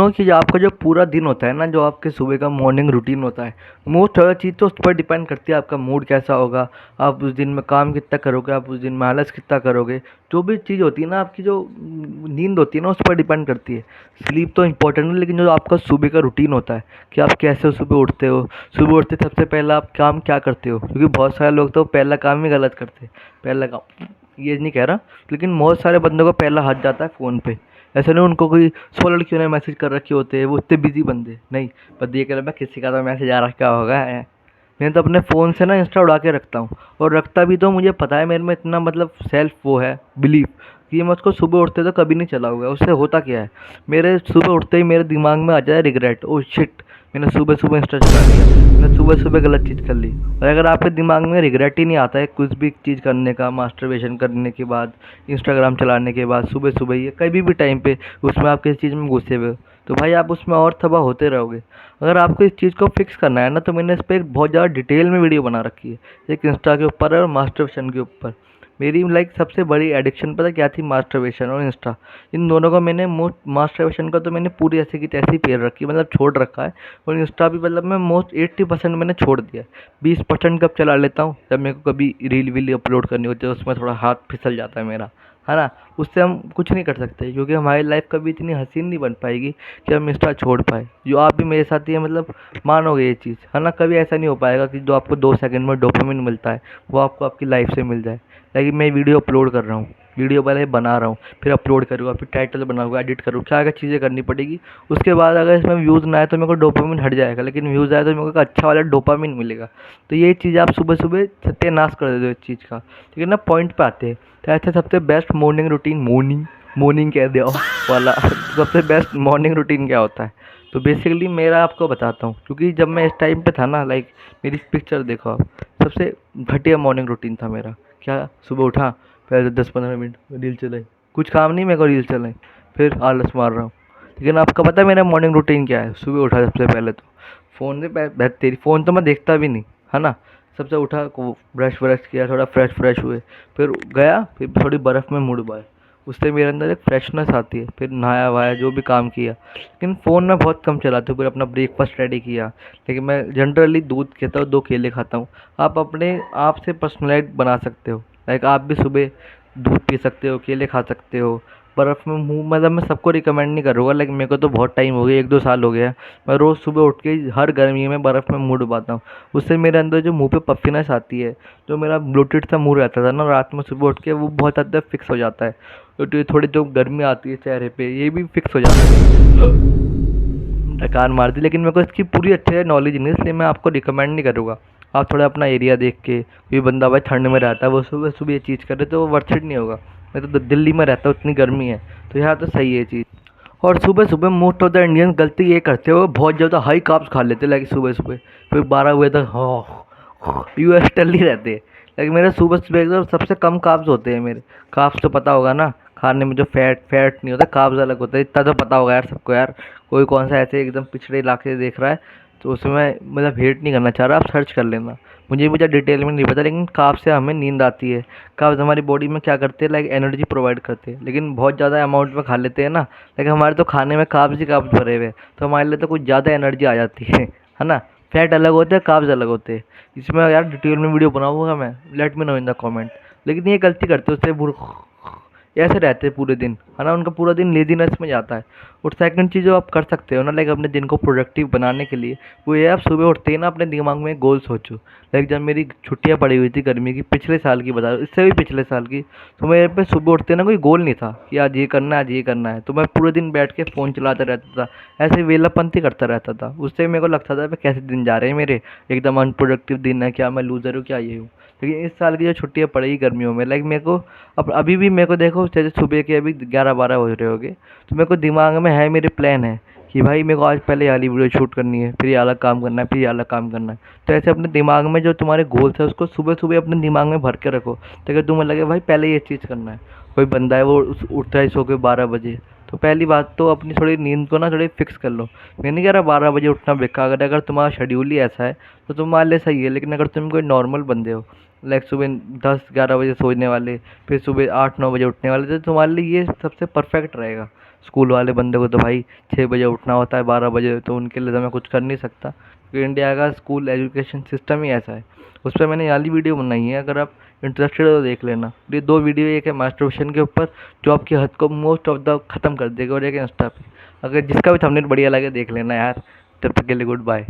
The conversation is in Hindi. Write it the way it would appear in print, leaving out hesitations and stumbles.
कि जो आपका जो पूरा दिन होता है ना, जो आपके सुबह का मॉर्निंग रूटीन होता है, मोस्ट ज़्यादा चीज़ तो उस पर डिपेंड करती है आपका मूड कैसा होगा। आप उस दिन में काम कितना करोगे, आप उस दिन में आलस कितना करोगे। जो भी चीज़ होती है ना, आपकी जो नींद होती है ना, उस पर डिपेंड करती है। स्लीप तो इंपॉर्टेंट है, लेकिन जो आपका सुबह का रूटीन होता है कि आप कैसे सुबह उठते हो, सुबह उठते सबसे पहला आप काम क्या करते हो। क्योंकि बहुत सारे लोग तो पहला काम ही गलत करते हैं। पहला काम ये नहीं कह रहा, लेकिन बहुत सारे बंदों का पहला हाथ जाता है फ़ोन पे। ऐसा नहीं उनको कोई 100 लड़कियों ने मैसेज कर रखे होते हैं, वो इतने बिजी बंदे नहीं। बस ये कह रहा मैं किसी का तो मैसेज आ रखा होगा है। मैं तो अपने फ़ोन से ना इंस्टा उड़ा के रखता हूँ। और रखता भी तो मुझे पता है, मेरे में इतना मतलब सेल्फ वो है बिलीव कि मैं उसको सुबह उठते तो कभी नहीं चलाऊंगा। उससे होता क्या है, मेरे सुबह उठते ही मेरे दिमाग में आ जाए रिग्रेट, ओ शिट, मैंने सुबह सुबह इंस्टा चला लिया, मैंने सुबह सुबह गलत चीज़ कर ली। और अगर आपके दिमाग में रिग्रेट ही नहीं आता है कुछ भी चीज़ करने का, मास्टरबेशन करने के बाद, इंस्टाग्राम चलाने के बाद, सुबह सुबह ही कभी भी टाइम पे उसमें आप किसी चीज़ में घुसे हुए हो, तो भाई आप उसमें और तबाह होते रहोगे। अगर आपको इस चीज़ को फिक्स करना है ना, तो मैंने इस पर एक बहुत ज़्यादा डिटेल में वीडियो बना रखी है, एक इंस्टा के ऊपर और मास्टरबेशन के ऊपर। मेरी सबसे बड़ी एडिक्शन पता क्या थी, मास्टरबेशन और इंस्टा। इन दोनों को मैंने मास्टरबेशन का तो मैंने पूरी ऐसे की तैसी पेर रखी, मतलब छोड़ रखा है। और इंस्टा भी मैं मोस्ट 80% मैंने छोड़ दिया है। 20% कब चला लेता हूँ, जब मेरे को कभी रील वील अपलोड करनी होती है, उसमें थोड़ा हाथ फिसल जाता है मेरा, है ना। उससे हम कुछ नहीं कर सकते, क्योंकि हमारी लाइफ कभी इतनी हसीन नहीं बन पाएगी कि हम इंस्टा छोड़ पाए। जो आप भी मेरे साथ ही मानोगे ये चीज़, है ना। कभी ऐसा नहीं हो पाएगा कि जो आपको 2 सेकंड में डोपामिन मिलता है वो आपको आपकी लाइफ से मिल जाए। लेकिन मैं वीडियो अपलोड कर रहा हूँ, वीडियो पहले बना रहा हूँ, फिर अपलोड करूँगा, फिर टाइटल बनाऊँगा, एडिट करूँ, क्या क्या चीज़ें करनी पड़ेगी। उसके बाद अगर इसमें व्यूज़ ना आए तो मेरे को डोपामिन हट जाएगा, लेकिन व्यूज़ आए तो मेरे को एक अच्छा वाला डोपामिन मिलेगा। तो ये चीज़ आप सुबह सुबह सत्यानाश कर देते हो इस चीज़ का। ठीक है ना, पॉइंट पे आते हैं। तो ऐसे सबसे best morning routine, morning morning कह दिया वाला सबसे बेस्ट मॉर्निंग रूटीन क्या होता है। तो बेसिकली मेरा आपको बताता हूँ, क्योंकि जब मैं इस टाइम पे था ना, मेरी पिक्चर देखो आप, सबसे घटिया मॉर्निंग रूटीन था मेरा। क्या, सुबह उठा, पहले 10-15 मिनट रील चलाई, कुछ काम नहीं मेरे को, रील चलाई, फिर आलस मार रहा हूँ। लेकिन आपको पता है मेरा मॉर्निंग रूटीन क्या है। सुबह उठा सबसे पहले तो फ़ोन से तेरी फ़ोन तो मैं देखता भी नहीं, है ना। सबसे उठा को ब्रश व्रश किया, थोड़ा फ्रेश हुए, फिर गया, फिर थोड़ी बर्फ़ में मुड़ पाए। उससे मेरे अंदर एक फ्रेशनेस आती है। फिर नहाया वहाया, जो भी काम किया, लेकिन फ़ोन मैं बहुत कम चलाता हूँ। फिर अपना ब्रेकफास्ट रेडी किया, लेकिन मैं जनरली दूध खाता हूँ, 2 केले खाता हूँ। आप अपने आप से पर्सनलाइज़ बना सकते हो। आप भी सुबह दूध पी सकते हो, केले खा सकते हो, बर्फ़ में मुँह, मैं सबको रिकमेंड नहीं करूँगा, लेकिन मेरे को तो बहुत टाइम हो गया, 1-2 साल हो गया है। मैं रोज़ सुबह उठ के हर गर्मी में बर्फ़ में मुँह डुबाता हूँ। उससे मेरे अंदर जो मुँह पे पफ़ीनेस आती है, जो मेरा ब्लोटेड सा मुँह रहता था ना रात में, सुबह उठ के वो बहुत हद तक फिक्स हो जाता है। तो थोड़ी जो गर्मी आती है चेहरे पे, ये भी फिक्स हो जाता है। डकार मार दी, लेकिन मेरे को इसकी पूरी अच्छे से नॉलेज नहीं है, इसलिए मैं आपको रिकमेंड नहीं करूँगा। आप थोड़ा अपना एरिया देख के, कोई बंदा भाई ठंड में रहता है, वो सुबह सुबह ये चीज़ करे तो वो वर्थ इट नहीं होगा। मैं तो दिल्ली में रहता हूँ, इतनी गर्मी है, तो यहाँ तो सही है ये चीज़। और सुबह सुबह मोस्ट ऑफ द इंडियन गलती ये करते हो, बहुत ज़्यादा हाई कार्ब्स खा लेते हैं सुबह सुबह। फिर 12 बजे तक यूएस टल ही रहते हैं। लेकिन मेरे सुबह सुबह एकदम सबसे कम कार्ब्स होते हैं मेरे। कार्ब्स तो पता होगा ना, खाने में जो फैट फैट नहीं होता, कार्ब्स अलग होता है, इतना तो पता होगा यार सबको यार। कोई कौन सा ऐसे एकदम पिछड़े इलाके से देख रहा है, तो उसमें हेट नहीं करना चाह रहा, आप सर्च कर लेना। मुझे मुझे डिटेल में नहीं पता, लेकिन कार्ब्स से हमें नींद आती है। कार्ब्स हमारी बॉडी में क्या करते हैं, एनर्जी प्रोवाइड करते हैं, लेकिन बहुत ज़्यादा अमाउंट में खा लेते हैं ना। लेकिन हमारे तो खाने में कार्ब्स ही कार्ब्स भरे हुए हैं, तो हमारे लिए तो कुछ ज़्यादा एनर्जी आ जाती है ना। फैट अलग होते हैं, कार्ब्स अलग होते हैं। इसमें यार डिटेल में वीडियो बनाऊंगा मैं, let me know in the comment. लेकिन ये गलती करते हैं, उससे ऐसे रहते हैं पूरे दिन, है ना। उनका पूरा दिन लेजीनेस में जाता है। और सेकंड चीज़ जो आप कर सकते हो ना, अपने दिन को प्रोडक्टिव बनाने के लिए, वो ये आप सुबह उठते ही ना अपने दिमाग में गोल सोचो। जब मेरी छुट्टियां पड़ी हुई थी गर्मी की, पिछले साल की बता रहा हूँ, इससे भी पिछले साल की, तो मेरे पे सुबह उठते ना कोई गोल नहीं था कि आज ये करना है, आज ये करना है। तो मैं पूरे दिन बैठ के फ़ोन चलाता रहता था, ऐसे वेलापंथी करता रहता था। उससे मेरे को लगता था कैसे दिन जा रहे हैं मेरे, एकदम अनप्रोडक्टिव दिन है, क्या मैं लूज़र हूँ, क्या ये हूँ। लेकिन इस साल की जो छुट्टियाँ पड़ी गर्मियों में, मेरे को अब अभी भी मेरे को देखो, जैसे सुबह के अभी 11-12 हो रहे होगे, तो मेरे को दिमाग में है, मेरे प्लान है कि भाई मेरे को आज पहले ये वाली वीडियो शूट करनी है, फिर ये अलग काम करना है, फिर ये अलग काम करना है। तो ऐसे अपने दिमाग में जो तुम्हारे गोल्स है, उसको सुबह सुबह अपने दिमाग में भर के रखो, ताकि तुम्हें लगे भाई पहले ये चीज़ करना है। कोई बंदा है वो उठता है सो के 12 बजे, तो पहली बात तो अपनी थोड़ी नींद को ना थोड़ी फिक्स कर लो। मैं नहीं कह रहा 12 बजे उठना बेकार, अगर तुम्हारा शेड्यूल ही ऐसा है तो तुम्हारे लिए सही है। लेकिन अगर तुम कोई नॉर्मल बंदे हो, सुबह 10-11 बजे सोने वाले, फिर सुबह 8-9 बजे उठने वाले, तो तुम्हारे लिए ये सबसे परफेक्ट रहेगा। स्कूल वाले बंदे को तो भाई 6 बजे उठना होता है, 12 बजे, तो उनके लिए तो मैं कुछ कर नहीं सकता, क्योंकि इंडिया का स्कूल एजुकेशन सिस्टम ही ऐसा है। उस पर मैंने वाली वीडियो बनाई है, अगर आप इंटरेस्टेड हो तो देख लेना। ये 2 वीडियो, एक है मास्टरबेशन के ऊपर जो आपकी हद को मोस्ट ऑफ द ख़त्म कर देगा, और एक इंस्टा पे। अगर जिसका भी थंबनेल बढ़िया लगे देख लेना यार। तब तक के लिए गुड बाय।